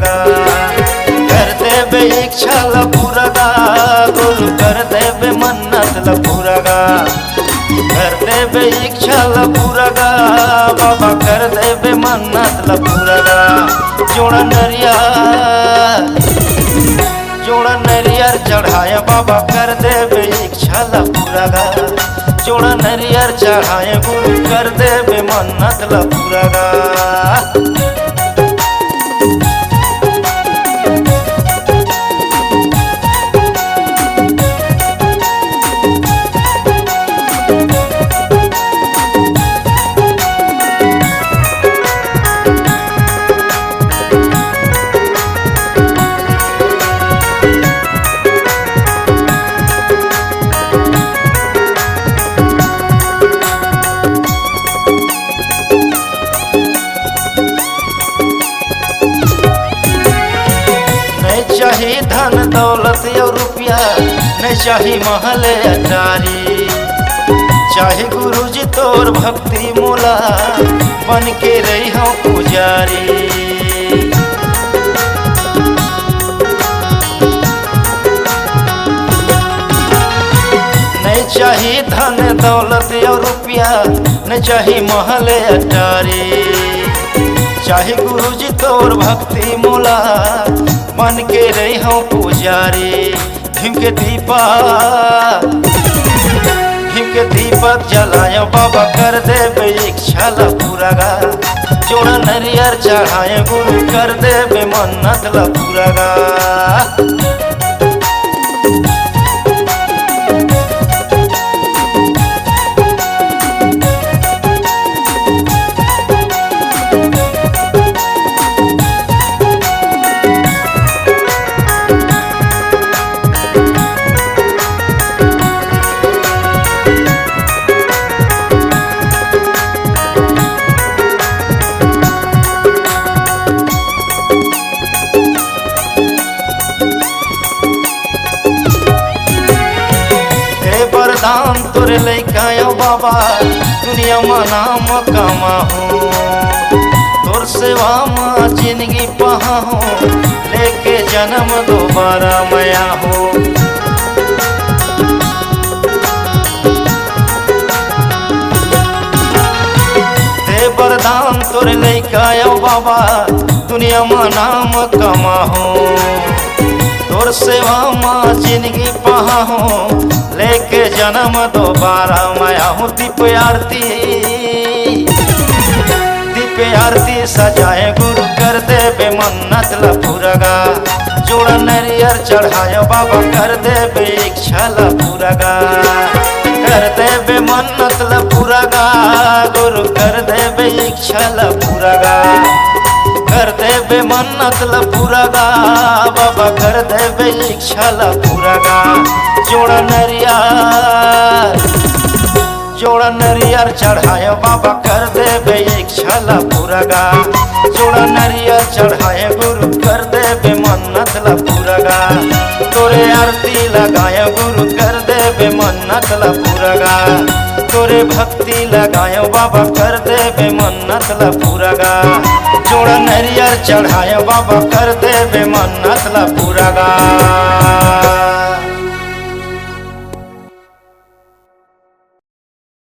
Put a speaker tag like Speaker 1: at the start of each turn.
Speaker 1: गा। कर देबे इच्छा ला पूरा गा गुरु कर देबे मन्नत ला पूरा गा। कर देबे इच्छा ला पूरा गा बाबा कर देबे मन्नत ला पूरा गा। जोड़ा नरियर चढ़ाया बाबा कर देबे इच्छा ला पूरा गा। जोड़ा नरियर चढ़ाए गुरु कर देबे मन्नत ला पूरा गा। चाही धन दौलत और रुपया नहीं चाही महल अटारी। चाहे गुरुजी तोर भक्ति मोला बन के रही हो पुजारी। नहीं चाही धन दौलत और रुपया नहीं चाही महल अटारी। चाहे गुरुजी तोर भक्ति मोला बन के रही हूँ पुजारी। भीम के दीपक जलायो बाबा कर देबे इच्छा ला पूरा गा। जोड़ा नरियर चढ़ाए गुरु कर देबे मन्नत ला पूरा गा। वरदान तोरे लैकायो बाबा दुनिया में नाम कमा हो। तोर सेवा में जिंदगी पहा हो लेके जन्म दोबारा मया हो। दे वरदान तोरे लैकायो बाबा दुनिया में नाम कमा हो। तोर सेवा में जिंदगी पहा हो लेके जन्म दोबारा माया हूँ। दीप आरती सजाए गुरु कर देबे मन्नत ला पूरा गा। जोड़ा नरियर चढ़ायो बाबा कर देबे इच्छा ला पूरा गा। कर देबे मन्नत ला पूरा गा गुरु कर देबे इच्छा ला पूरा गा। कर देबे मन्नत ला पूरा गा बाबा कर देबे इच्छा ला पूरा गा। जोड़ा नरियर चढ़ाए बाबा कर देबे इच्छा ला पूरा गा। जोड़ा नरियर चढ़ाए गुरु कर देबे मन्नत ला पूरा गा। तोरे आरती लगाए गुरु कर देबे मन्नत ला पूरा गा। तोरे भक्ति लगाए बाबा कर देबे मन्नत ला पूरा गा। जोड़ा नरियर चढ़ाए बाबा कर देबे मन्नत ला पूरा गा।